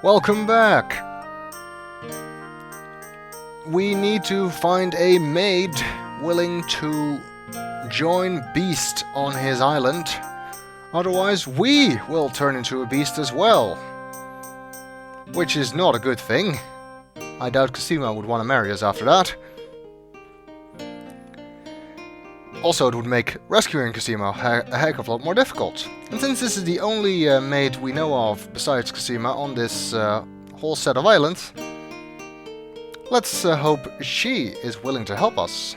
Welcome back! We need to find a maid willing to join Beast on his island. Otherwise, we will turn into a beast as well. Which is not a good thing. I doubt Cosima would want to marry us after that. Also, it would make rescuing Cosima a heck of a lot more difficult. And since this is the only maid we know of besides Cosima on this whole set of islands, let's hope she is willing to help us.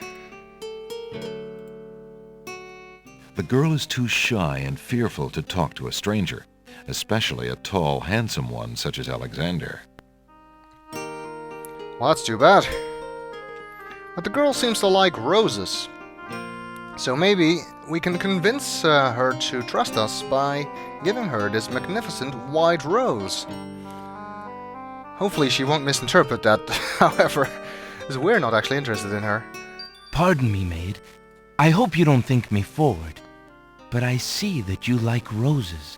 The girl is too shy and fearful to talk to a stranger, especially a tall, handsome one such as Alexander. Well, that's too bad. But the girl seems to like roses. So maybe we can convince her to trust us by giving her this magnificent white rose. Hopefully she won't misinterpret that, however, as we're not actually interested in her. Pardon me, maid. I hope you don't think me forward, but I see that you like roses.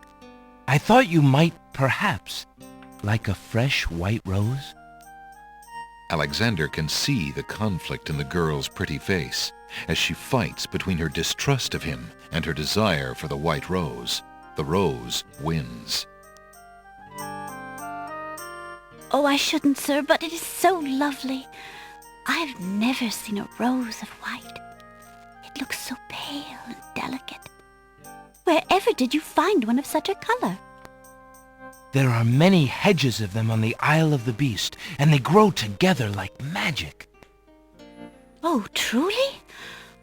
I thought you might, perhaps, like a fresh white rose. Alexander can see the conflict in the girl's pretty face as she fights between her distrust of him and her desire for the white rose. The rose wins. Oh, I shouldn't, sir, but it is so lovely. I've never seen a rose of white. It looks so pale and delicate. Wherever did you find one of such a color? There are many hedges of them on the Isle of the Beast, and they grow together like magic. Oh, truly?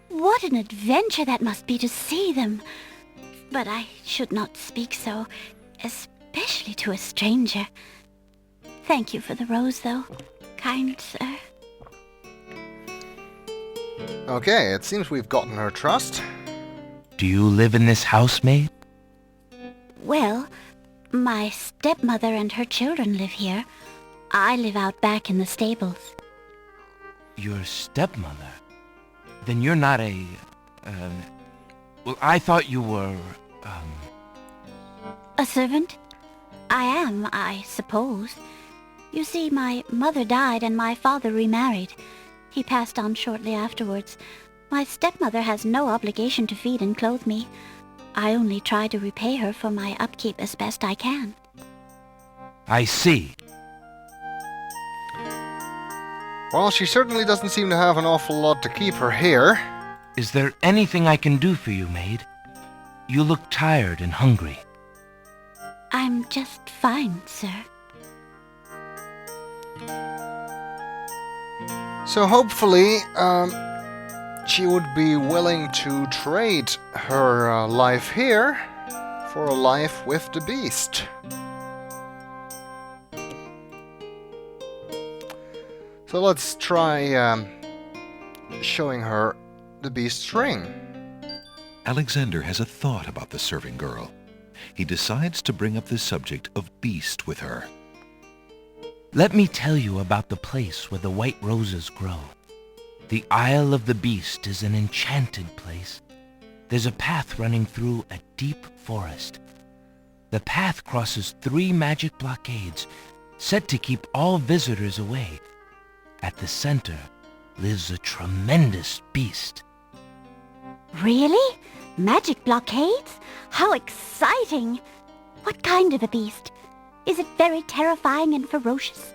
What an adventure that must be to see them. But I should not speak so, especially to a stranger. Thank you for the rose, though, kind sir. Okay, it seems we've gotten her trust. Do you live in this house, maid? Well, my stepmother and her children live here. I live out back in the stables. Your stepmother? Then you're not a... well, I thought you were, A servant? I am, I suppose. You see, my mother died and my father remarried. He passed on shortly afterwards. My stepmother has no obligation to feed and clothe me. I only try to repay her for my upkeep as best I can. I see. Well, she certainly doesn't seem to have an awful lot to keep her here. Is there anything I can do for you, maid? You look tired and hungry. I'm just fine, sir. So hopefully, she would be willing to trade her life here for a life with the beast. So let's try showing her the beast's ring. Alexander has a thought about the serving girl. He decides to bring up the subject of Beast with her. Let me tell you about the place where the white roses grow. The Isle of the Beast is an enchanted place. There's a path running through a deep forest. The path crosses 3 magic blockades, set to keep all visitors away. At the center lives a tremendous beast. Really? Magic blockades? How exciting! What kind of a beast? Is it very terrifying and ferocious?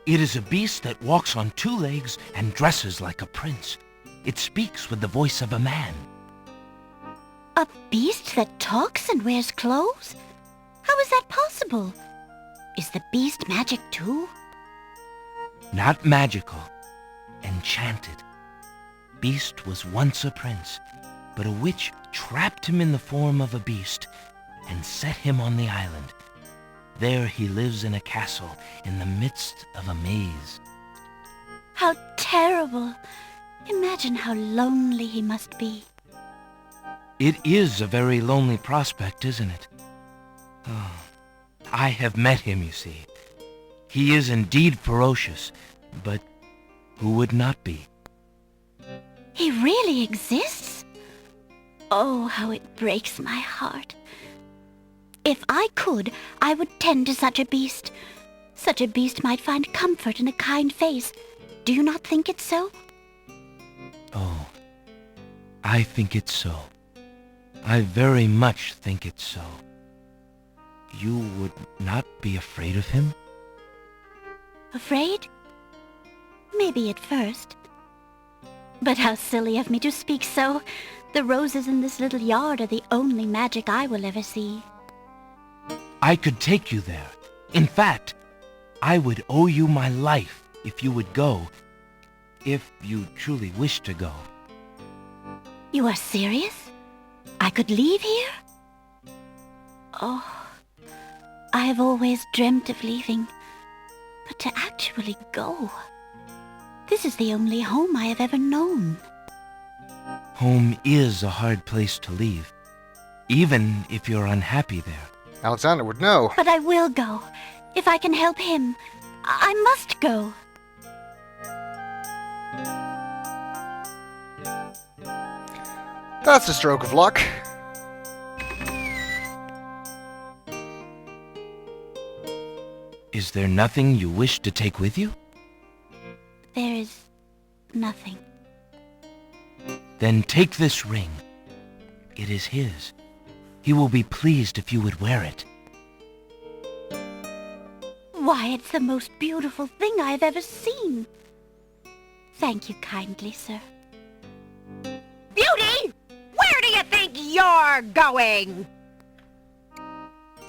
It is a beast that walks on 2 legs and dresses like a prince. It speaks with the voice of a man. A beast that talks and wears clothes? How is that possible? Is the beast magic too? Not magical, enchanted. Beast was once a prince, but a witch trapped him in the form of a beast and set him on the island. There he lives in a castle in the midst of a maze. How terrible! Imagine how lonely he must be. It is a very lonely prospect, isn't it? Oh, I have met him, you see. He is indeed ferocious, but who would not be? He really exists? Oh, how it breaks my heart. If I could, I would tend to such a beast. Such a beast might find comfort in a kind face. Do you not think it so? Oh, I think it's so. I very much think it's so. You would not be afraid of him? Afraid? Maybe at first. But how silly of me to speak so. The roses in this little yard are the only magic I will ever see. I could take you there. In fact, I would owe you my life if you would go, if you truly wish to go. You are serious? I could leave here? Oh, I have always dreamt of leaving, but to actually go. This is the only home I have ever known. Home is a hard place to leave, even if you're unhappy there. Alexander would know. But I will go. If I can help him, I must go. That's a stroke of luck. Is there nothing you wish to take with you? There is nothing. Then take this ring. It is his. He will be pleased if you would wear it. Why, it's the most beautiful thing I have ever seen. Thank you kindly, sir. Beauty! Where do you think you're going?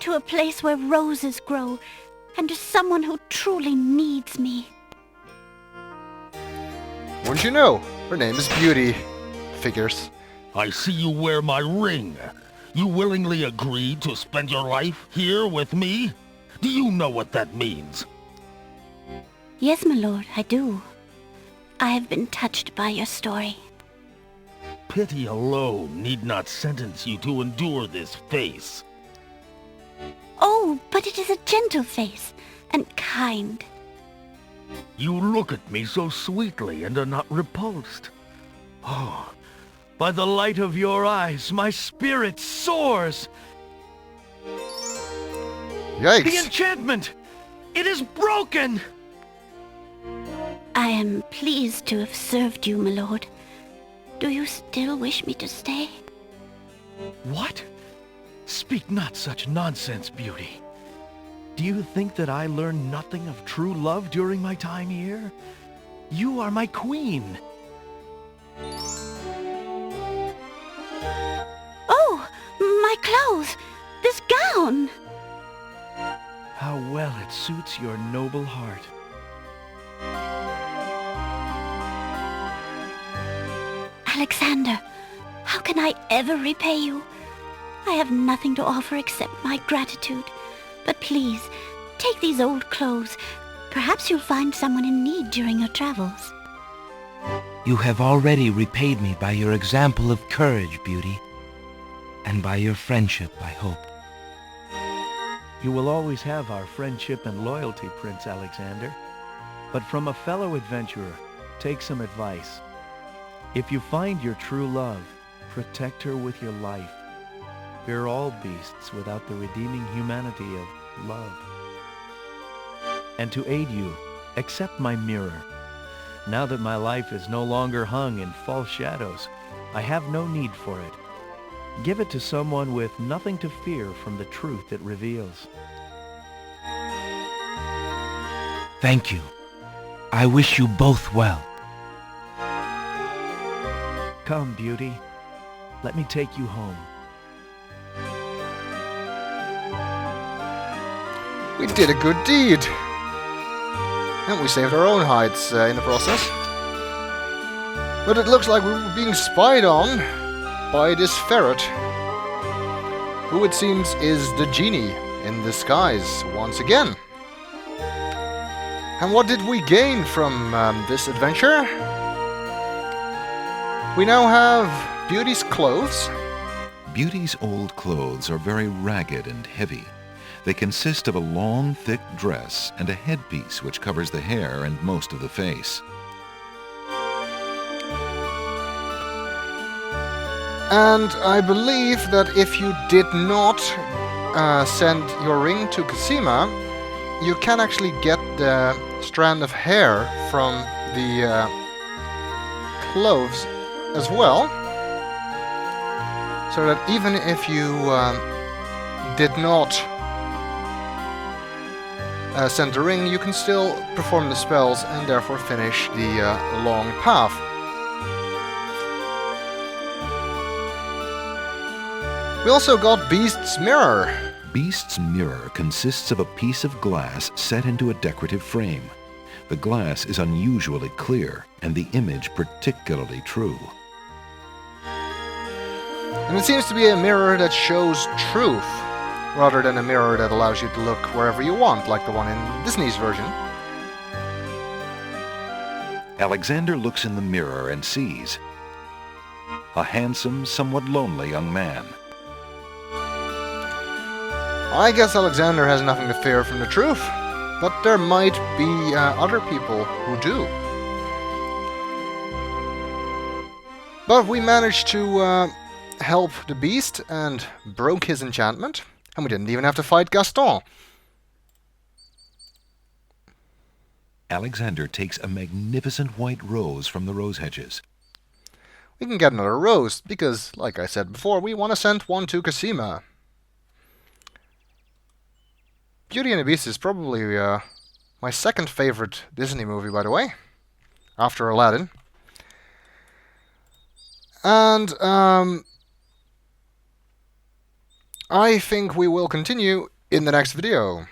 To a place where roses grow, and to someone who truly needs me. Wouldn't you know? Her name is Beauty. Figures. I see you wear my ring. You willingly agreed to spend your life here with me? Do you know what that means? Yes, my lord, I do. I have been touched by your story. Pity alone need not sentence you to endure this face. Oh, but it is a gentle face, and kind. You look at me so sweetly and are not repulsed. Oh, by the light of your eyes, my spirit soars! Yikes. The enchantment! It is broken! I am pleased to have served you, my lord. Do you still wish me to stay? What? Speak not such nonsense, Beauty. Do you think that I learned nothing of true love during my time here? You are my queen. Oh, my clothes! This gown! How well it suits your noble heart. Alexander, how can I ever repay you? I have nothing to offer except my gratitude. But please, take these old clothes. Perhaps you'll find someone in need during your travels. You have already repaid me by your example of courage, Beauty, and by your friendship, I hope. You will always have our friendship and loyalty, Prince Alexander. But from a fellow adventurer, take some advice. If you find your true love, protect her with your life. Fear all beasts without the redeeming humanity of love. And to aid you, accept my mirror. Now that my life is no longer hung in false shadows, I have no need for it. Give it to someone with nothing to fear from the truth it reveals. Thank you. I wish you both well. Come, Beauty. Let me take you home. We did a good deed. And we saved our own hides in the process. But it looks like we were being spied on by this ferret, who it seems is the genie in disguise once again. And what did we gain from this adventure? We now have Beauty's clothes. Beauty's old clothes are very ragged and heavy. They consist of a long, thick dress and a headpiece which covers the hair and most of the face. And I believe that if you did not send your ring to Cosima, you can actually get the strand of hair from the clothes as well. So that even if you did not send the ring, you can still perform the spells and therefore finish the long path. We also got Beast's Mirror. Beast's mirror consists of a piece of glass set into a decorative frame. The glass is unusually clear, and the image particularly true. And it seems to be a mirror that shows truth, rather than a mirror that allows you to look wherever you want, like the one in Disney's version. Alexander looks in the mirror and sees a handsome, somewhat lonely young man. I guess Alexander has nothing to fear from the truth, but there might be other people who do. But we managed to help the beast and broke his enchantment, and we didn't even have to fight Gaston. Alexander takes a magnificent white rose from the rose hedges. We can get another rose, because, like I said before, we want to send one to Cosima. Beauty and the Beast is probably my second favorite Disney movie, by the way, after Aladdin. And I think we will continue in the next video.